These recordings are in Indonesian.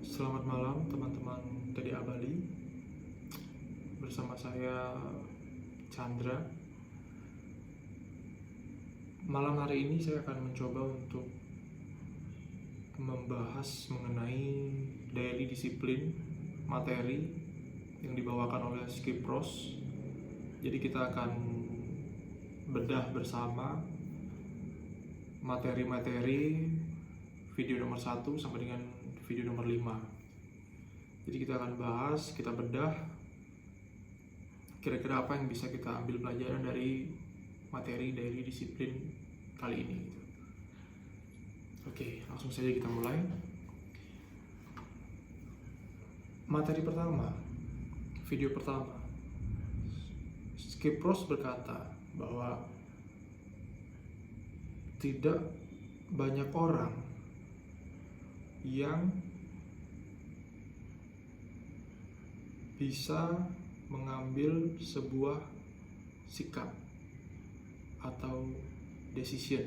Selamat malam teman-teman TDA Bali. Bersama saya Chandra. Malam hari ini saya akan mencoba untuk membahas mengenai daily disiplin materi yang dibawakan oleh Skipros. Jadi kita akan bedah bersama materi-materi video nomor 1 sampai dengan video nomor 5. Jadi kita akan bahas, kita bedah kira-kira apa yang bisa kita ambil pelajaran dari materi dari disiplin kali ini gitu. Oke, langsung saja kita mulai. Materi pertama, video pertama. Skipros berkata bahwa tidak banyak orang yang bisa mengambil sebuah sikap atau decision,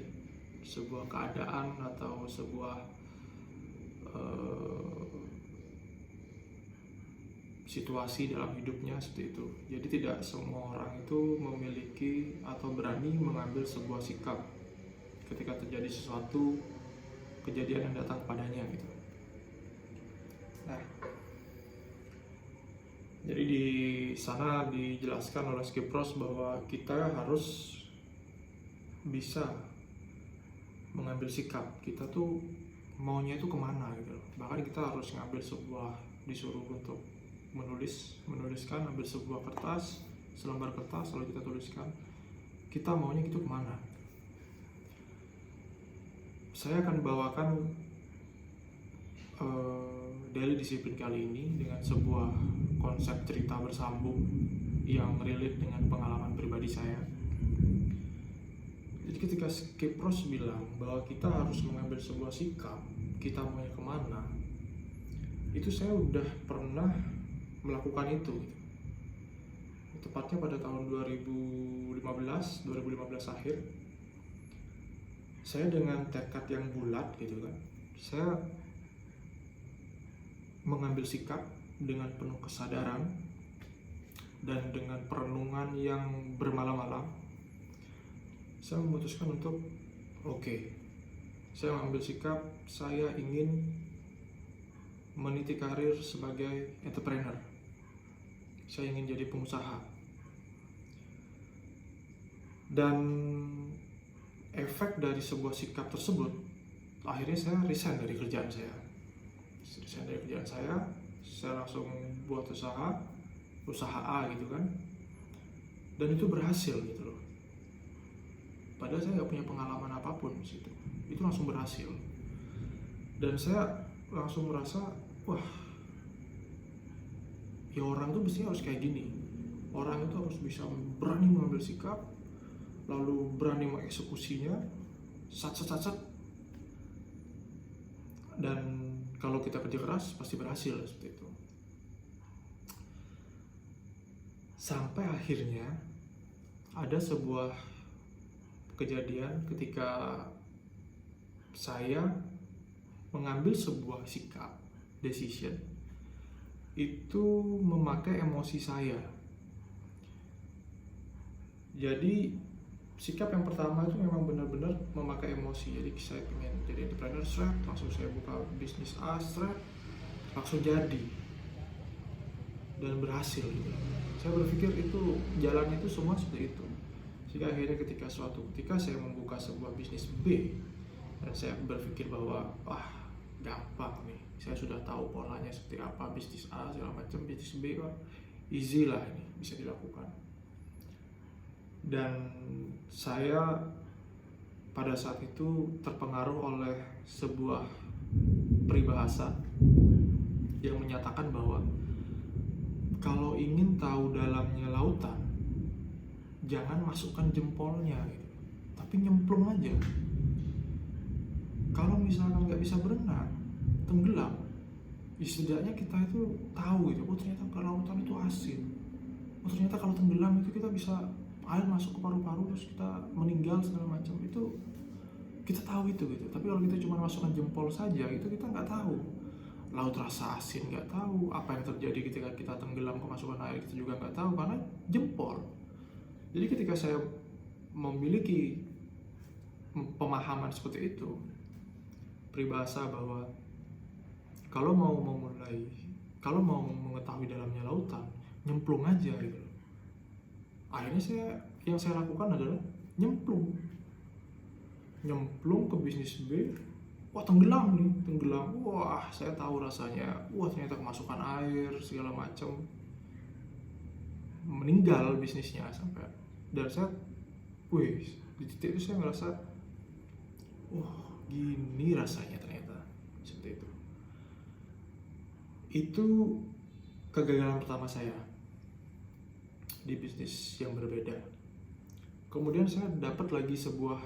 sebuah keadaan atau sebuah situasi dalam hidupnya seperti itu. Jadi tidak semua orang itu memiliki atau berani mengambil sebuah sikap ketika terjadi sesuatu kejadian yang datang padanya gitu. Nah, jadi di sana dijelaskan oleh Skipros bahwa kita harus bisa mengambil sikap. Kita tuh maunya itu kemana gitu loh. Bahkan kita harus ngambil sebuah, disuruh untuk menuliskan, ambil sebuah kertas, selembar kertas, lalu kita tuliskan kita maunya itu kemana. Saya akan bawakan daily disiplin kali ini dengan sebuah konsep cerita bersambung yang relate dengan pengalaman pribadi saya. Jadi ketika Skipros bilang bahwa kita harus mengambil sebuah sikap, kita maunya kemana, itu saya udah pernah melakukan itu gitu. Tepatnya pada tahun 2015 akhir, saya dengan tekad yang bulat gitu kan, saya mengambil sikap dengan penuh kesadaran dan dengan perenungan yang bermalam-malam. Saya memutuskan untuk saya mengambil sikap, saya ingin meniti karir sebagai entrepreneur. Saya ingin jadi pengusaha. Dan efek dari sebuah sikap tersebut, akhirnya saya resign dari kerjaan saya. Saya langsung buat usaha A gitu kan. Dan itu berhasil gitu loh. Padahal saya nggak punya pengalaman apapun di situ. Itu langsung berhasil. Dan saya langsung merasa, wah, ya orang tuh mestinya harus kayak gini. Orang itu harus bisa berani mengambil sikap, lalu berani mengeksekusinya, sat. Dan kalau kita kerja keras pasti berhasil seperti itu. Sampai akhirnya ada sebuah kejadian ketika saya mengambil sebuah sikap, decision, itu memakai emosi saya. Jadi sikap yang pertama itu memang benar-benar memakai emosi. Jadi saya ingin jadi entrepreneur, langsung saya buka bisnis A, langsung jadi dan berhasil gitu. Saya berpikir itu jalannya itu semua seperti itu. Sehingga akhirnya ketika saya membuka sebuah bisnis B dan saya berpikir bahwa gampang nih, saya sudah tahu polanya seperti apa, bisnis A segala macam, bisnis B easy lah, ini bisa dilakukan. Dan saya pada saat itu terpengaruh oleh sebuah peribahasa yang menyatakan bahwa kalau ingin tahu dalamnya lautan, jangan masukkan jempolnya gitu, tapi nyemplung aja. Kalau misalkan nggak bisa berenang, tenggelam, setidaknya kita itu tahu gitu, ternyata ke lautan itu asin. Ternyata kalau tenggelam itu kita bisa air masuk ke paru-paru terus kita meninggal segala macam. Itu kita tahu itu gitu. Tapi kalau kita cuma masukkan jempol saja, itu kita nggak tahu laut rasa asin nggak tahu, apa yang terjadi ketika kita tenggelam kemasukan air kita juga nggak tahu karena jempol. Jadi ketika saya memiliki pemahaman seperti itu, peribahasa bahwa kalau mau mengetahui dalamnya lautan, nyemplung aja gitu. Akhirnya yang saya lakukan adalah nyemplung ke bisnis B. Wah, tenggelam. Wah, saya tahu rasanya. Wah, ternyata kemasukan air segala macam, meninggal bisnisnya sampai. Dan saya, di titik itu saya ngerasa, wah, gini rasanya ternyata, seperti itu. Itu kegagalan pertama saya di bisnis yang berbeda. Kemudian saya dapat lagi sebuah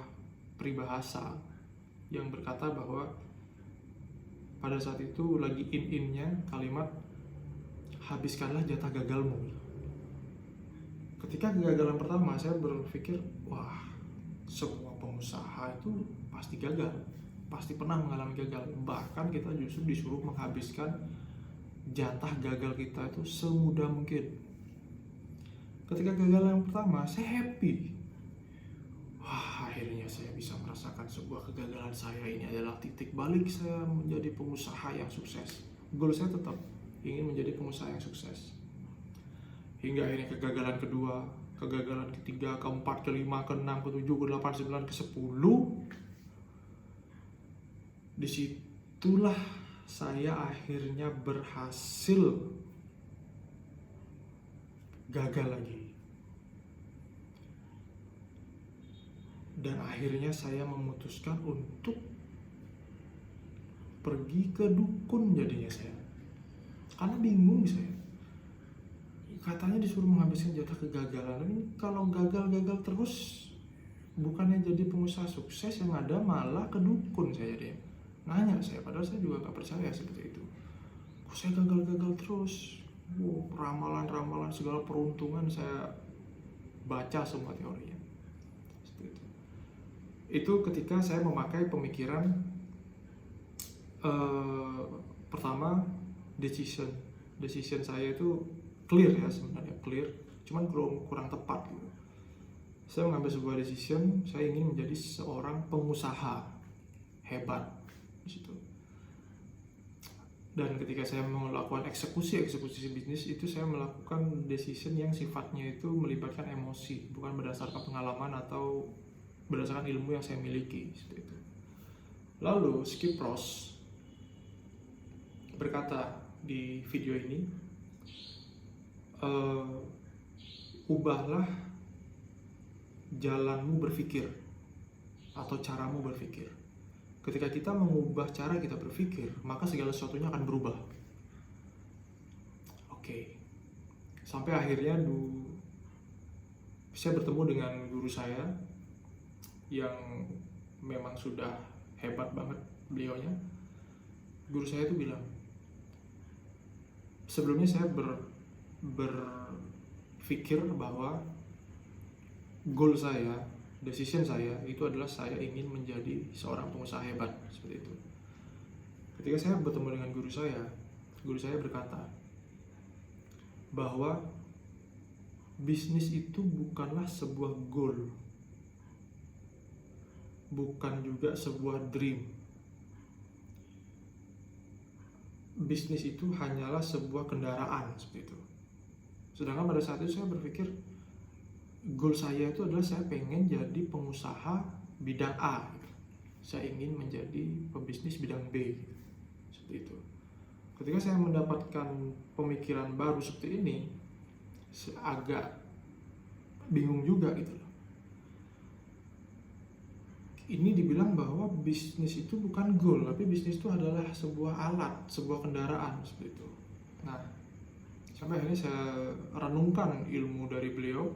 peribahasa yang berkata bahwa pada saat itu lagi in-innya kalimat habiskanlah jatah gagalmu. Ketika kegagalan pertama, saya berpikir, wah, semua pengusaha itu pasti gagal, pasti pernah mengalami gagal. Bahkan kita justru disuruh menghabiskan jatah gagal kita itu semudah mungkin. Ketika gagal yang pertama, saya happy. Wah, akhirnya saya bisa merasakan sebuah kegagalan saya ini adalah titik balik saya menjadi pengusaha yang sukses. Goal saya tetap ingin menjadi pengusaha yang sukses. Hingga akhirnya kegagalan kedua, kegagalan ketiga, keempat, kelima, keenam, ketujuh, ke-8, ke-9, ke-10. Disitulah saya akhirnya berhasil gagal lagi. Dan akhirnya saya memutuskan untuk pergi ke dukun jadinya saya. Karena bingung saya. Katanya disuruh menghabiskan jatah kegagalan. Ini kalau gagal terus, bukannya jadi pengusaha sukses, yang ada malah ke dukun saya dia. Nanya saya, padahal saya juga gak percaya seperti itu. Kok saya gagal terus? Ramalan segala peruntungan saya baca semua teorinya. Itu ketika saya memakai pemikiran pertama, decision saya itu clear ya, sebenarnya clear, cuman kurang tepat gitu. Saya mengambil sebuah decision, saya ingin menjadi seorang pengusaha hebat di situ. Dan ketika saya melakukan eksekusi bisnis itu, saya melakukan decision yang sifatnya itu melibatkan emosi, bukan berdasarkan pengalaman atau berdasarkan ilmu yang saya miliki, seperti itu. Lalu Skip Ross berkata di video ini, ubahlah jalanmu berpikir atau caramu berpikir. Ketika kita mengubah cara kita berpikir, maka segala sesuatunya akan berubah. Oke. Sampai akhirnya saya bertemu dengan guru saya yang memang sudah hebat banget beliaunya. Guru saya itu bilang, sebelumnya saya berpikir bahwa goal saya, decision saya itu adalah saya ingin menjadi seorang pengusaha hebat, seperti itu. Ketika saya bertemu dengan guru saya berkata bahwa bisnis itu bukanlah sebuah goal, bukan juga sebuah dream. Bisnis itu hanyalah sebuah kendaraan, seperti itu. Sedangkan pada saat itu saya berpikir, goal saya itu adalah saya pengen jadi pengusaha bidang A, saya ingin menjadi pebisnis bidang B, seperti itu. Ketika saya mendapatkan pemikiran baru seperti ini, saya agak bingung juga gitu. Ini dibilang bahwa bisnis itu bukan goal, tapi bisnis itu adalah sebuah alat, sebuah kendaraan, seperti itu. Nah, sampai akhirnya saya renungkan ilmu dari beliau,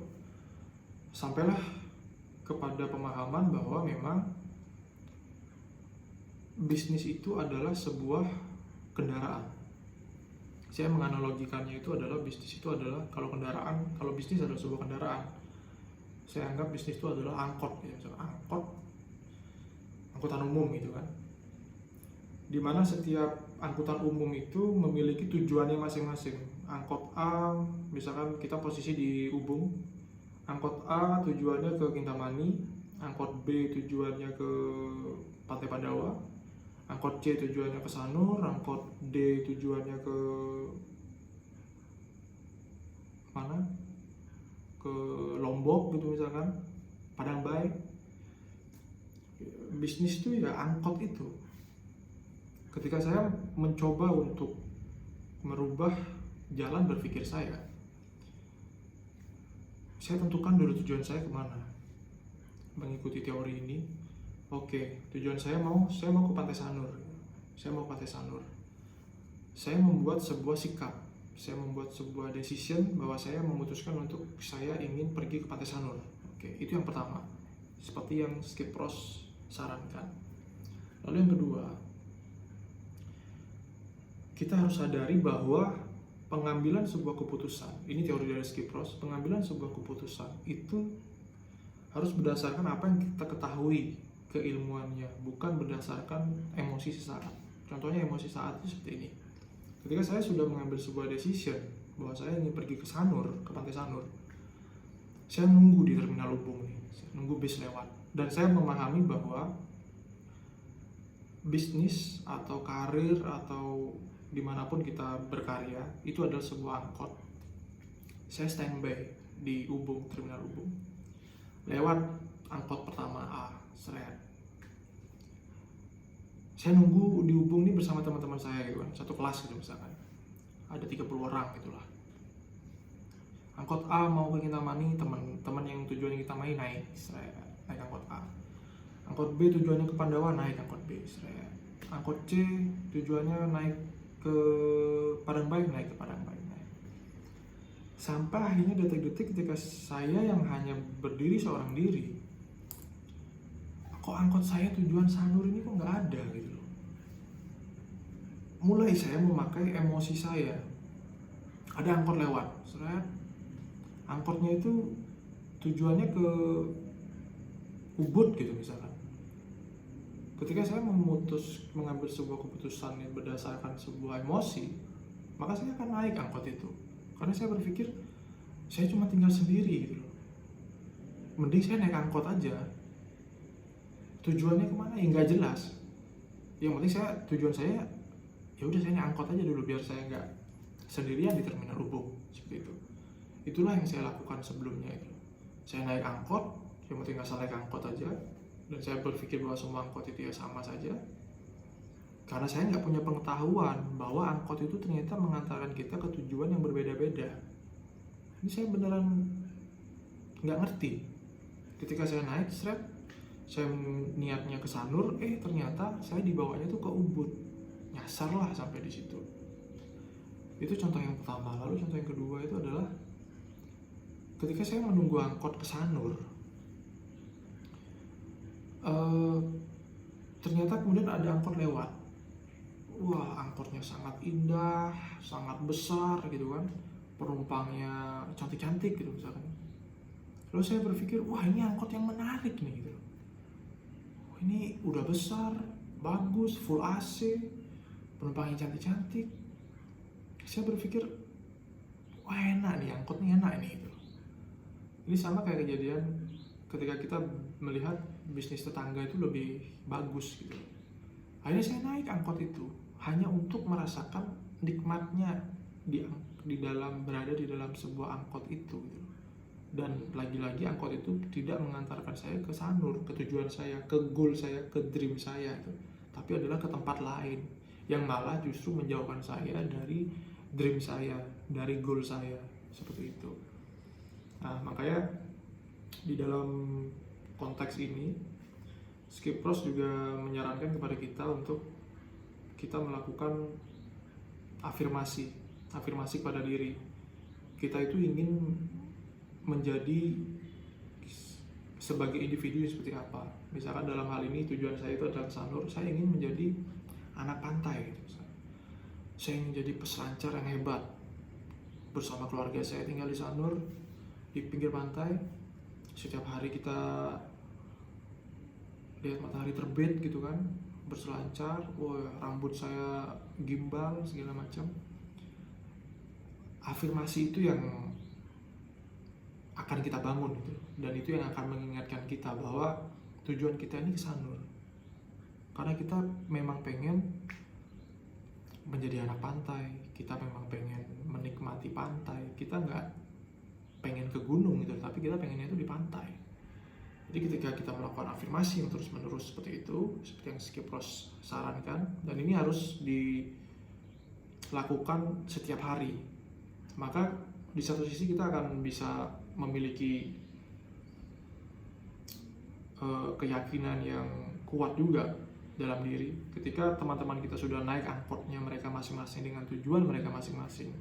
sampailah kepada pemahaman bahwa memang bisnis itu adalah sebuah kendaraan. Saya menganalogikannya itu adalah bisnis itu adalah kalau bisnis adalah sebuah kendaraan, saya anggap bisnis itu adalah angkot, ya, misalnya angkutan umum gitu kan. Dimana setiap angkutan umum itu memiliki tujuannya masing-masing. Angkot A, misalkan kita posisi di Ubung, angkot A tujuannya ke Kintamani, angkot B tujuannya ke Pantai Pandawa, angkot C tujuannya ke Sanur, angkot D tujuannya ke mana? Ke Lombok gitu misalkan, Padang Baik. Bisnis itu ya angkot itu. Ketika saya mencoba untuk merubah jalan berpikir saya tentukan dulu tujuan saya kemana. Mengikuti teori ini, oke, tujuan saya mau ke Pantai Sanur. Saya membuat sebuah sikap, saya membuat sebuah decision bahwa saya memutuskan untuk saya ingin pergi ke Pantai Sanur. Oke, itu yang pertama, seperti yang Skip Pros sarankan. Lalu yang kedua, kita harus sadari bahwa pengambilan sebuah keputusan, ini teori dari Skip Pros, pengambilan sebuah keputusan itu harus berdasarkan apa yang kita ketahui keilmuannya, bukan berdasarkan emosi sesaat. Contohnya emosi saat itu seperti ini. Ketika saya sudah mengambil sebuah decision bahwa saya ingin pergi ke Sanur, ke Pantai Sanur, saya nunggu di terminal Ubung nih, nunggu bis lewat, dan saya memahami bahwa bisnis atau karir atau dimanapun kita berkarya itu adalah sebuah angkot. Saya standby di Ubung, terminal Ubung, lewat angkot pertama A, seret. Saya nunggu di Ubung ini bersama teman-teman saya gitu kan, satu kelas gitu misalkan, ada 30 orang gitulah. Angkot A mau ke Kintamani, teman-teman yang tujuannya Kintamani naik, seret, naik angkot A. Angkot B tujuannya ke Pandawa, naik angkot B, seret. Angkot C tujuannya naik ke Padang Baik, naik ke Padang Baik, naik. Sampai akhirnya detik-detik ketika saya yang hanya berdiri seorang diri, kok angkot saya tujuan Sanur ini kok nggak ada gitu loh. Mulai saya memakai emosi saya. Ada angkot lewat, seret. Angkotnya itu tujuannya ke Ubud gitu misalkan. Ketika saya mengambil sebuah keputusan yang berdasarkan sebuah emosi, maka saya akan naik angkot itu. Karena saya berpikir, saya cuma tinggal sendiri gitu loh. Mending saya naik angkot aja. Tujuannya kemana ya nggak jelas. Yang penting tujuan saya, ya udah saya naik angkot aja dulu biar saya nggak sendirian di terminal Ubung, seperti itu. Itulah yang saya lakukan sebelumnya itu. Saya naik angkot, yang penting asal naik angkot aja. Dan saya berpikir bahwa semua angkot itu ya sama saja, karena saya nggak punya pengetahuan bahwa angkot itu ternyata mengantarkan kita ke tujuan yang berbeda-beda. Ini saya beneran nggak ngerti. Ketika saya naik, saya niatnya ke Sanur, ternyata saya dibawanya tuh ke Ubud, nyasar lah sampai di situ. Itu contoh yang pertama. Lalu contoh yang kedua itu adalah ketika saya menunggu angkot ke Sanur, ternyata kemudian ada angkot lewat. Wah, angkotnya sangat indah, sangat besar gitu kan, penumpangnya cantik-cantik gitu misalkan. Lalu saya berpikir, wah ini angkot yang menarik nih gitu. Wah, ini udah besar, bagus, full AC, penumpangnya cantik-cantik. Saya berpikir, wah enak nih, angkotnya enak nih gitu. Ini sama kayak kejadian ketika kita melihat bisnis tetangga itu lebih bagus gitu. Akhirnya saya naik angkot itu hanya untuk merasakan nikmatnya di dalam berada di dalam sebuah angkot itu gitu. Dan lagi-lagi angkot itu tidak mengantarkan saya ke Sanur, ke tujuan saya, ke goal saya, ke dream saya itu, tapi adalah ke tempat lain yang malah justru menjauhkan saya dari dream saya, dari goal saya, seperti itu. Nah, makanya di dalam konteks ini Skip Pros juga menyarankan kepada kita untuk kita melakukan afirmasi pada diri. Kita itu ingin menjadi sebagai individu yang seperti apa. Misalkan dalam hal ini tujuan saya itu adalah Sanur, saya ingin menjadi anak pantai gitu. Saya ingin jadi peselancar yang hebat. Bersama keluarga saya tinggal di Sanur, di pinggir pantai. Setiap hari kita lihat matahari terbit gitu kan, berselancar, wah rambut saya gimbal segala macam. Afirmasi itu yang akan kita bangun gitu, dan itu yang akan mengingatkan kita bahwa tujuan kita ini ke Sanur. Karena kita memang pengen menjadi anak pantai, kita memang pengen menikmati pantai, kita nggak pengen ke gunung gitu, tapi kita pengennya itu di pantai. Jadi ketika kita melakukan afirmasi yang terus-menerus seperti itu, seperti yang Skipros sarankan, dan ini harus dilakukan setiap hari, maka di satu sisi kita akan bisa memiliki keyakinan yang kuat juga dalam diri. Ketika teman-teman kita sudah naik angkotnya mereka masing-masing dengan tujuan mereka masing-masing,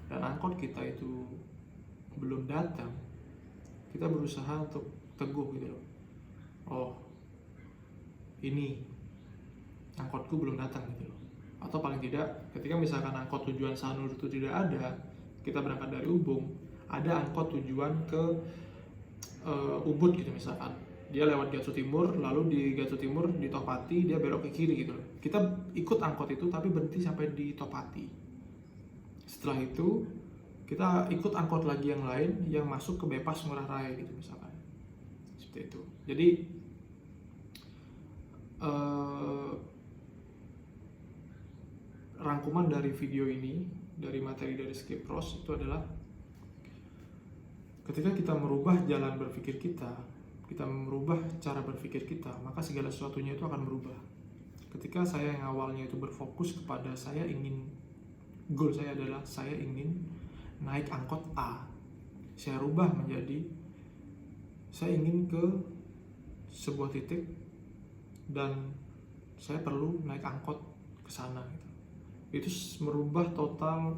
dan angkot kita itu belum datang, kita berusaha untuk teguh gitu loh. Oh, ini angkotku belum datang gitu loh. Atau paling tidak ketika misalkan angkot tujuan Sanur itu tidak ada, kita berangkat dari Ubung, ada angkot tujuan ke Ubud gitu misalkan, dia lewat Gatsu Timur, lalu di Gatsu Timur di Topati dia belok ke kiri gitu loh. Kita ikut angkot itu tapi berhenti sampai di Topati. Setelah itu kita ikut angkot lagi yang lain yang masuk ke Bypass Ngurah Rai gitu misalkan, seperti itu. Jadi rangkuman dari video ini, dari materi dari Skipros itu adalah ketika kita merubah jalan berpikir kita merubah cara berpikir kita, maka segala sesuatunya itu akan berubah. Ketika saya yang awalnya itu berfokus kepada goal saya adalah saya ingin naik angkot A, saya rubah menjadi saya ingin ke sebuah titik dan saya perlu naik angkot ke sana gitu. Itu merubah total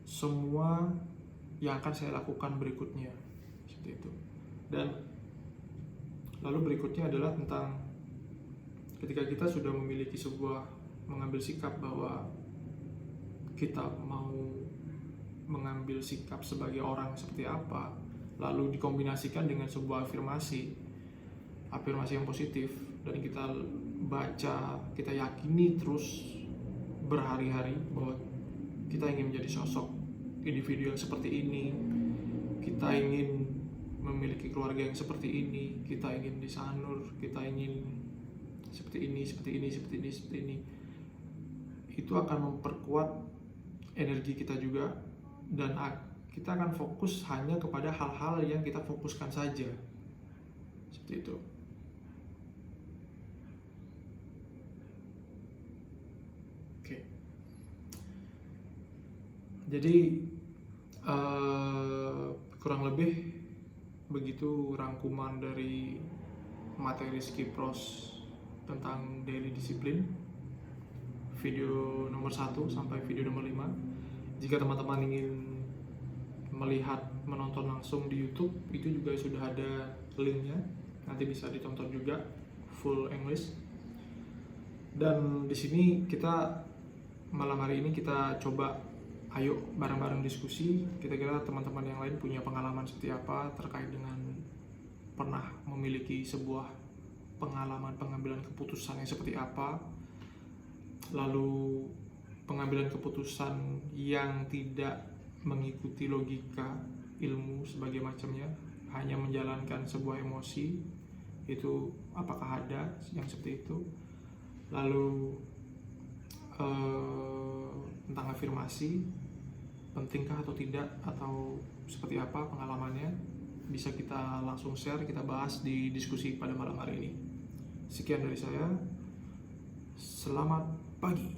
semua yang akan saya lakukan berikutnya, seperti itu. Dan lalu berikutnya adalah tentang ketika kita sudah memiliki mengambil sikap bahwa kita mau mengambil sikap sebagai orang seperti apa, lalu dikombinasikan dengan sebuah afirmasi yang positif, dan kita baca, kita yakini terus berhari-hari bahwa kita ingin menjadi sosok individu yang seperti ini, kita ingin memiliki keluarga yang seperti ini, kita ingin di Sanur, kita ingin seperti ini. Itu akan memperkuat energi kita juga, dan kita akan fokus hanya kepada hal-hal yang kita fokuskan saja, seperti itu. Oke. Jadi kurang lebih begitu rangkuman dari materi Skipros tentang daily disiplin, video nomor 1 sampai video nomor 5. Jika teman-teman ingin menonton langsung di YouTube, itu juga sudah ada linknya, nanti bisa ditonton juga full English. Dan di sini malam hari ini kita coba ayo bareng-bareng diskusi, kira-kira teman-teman yang lain punya pengalaman seperti apa terkait dengan pernah memiliki sebuah pengalaman pengambilan keputusan yang seperti apa, lalu pengambilan keputusan yang tidak mengikuti logika, ilmu, sebagai macamnya, hanya menjalankan sebuah emosi, itu apakah ada yang seperti itu. Lalu tentang afirmasi, pentingkah atau tidak, atau seperti apa pengalamannya, bisa kita langsung share, kita bahas di diskusi pada malam hari ini. Sekian dari saya, selamat pagi.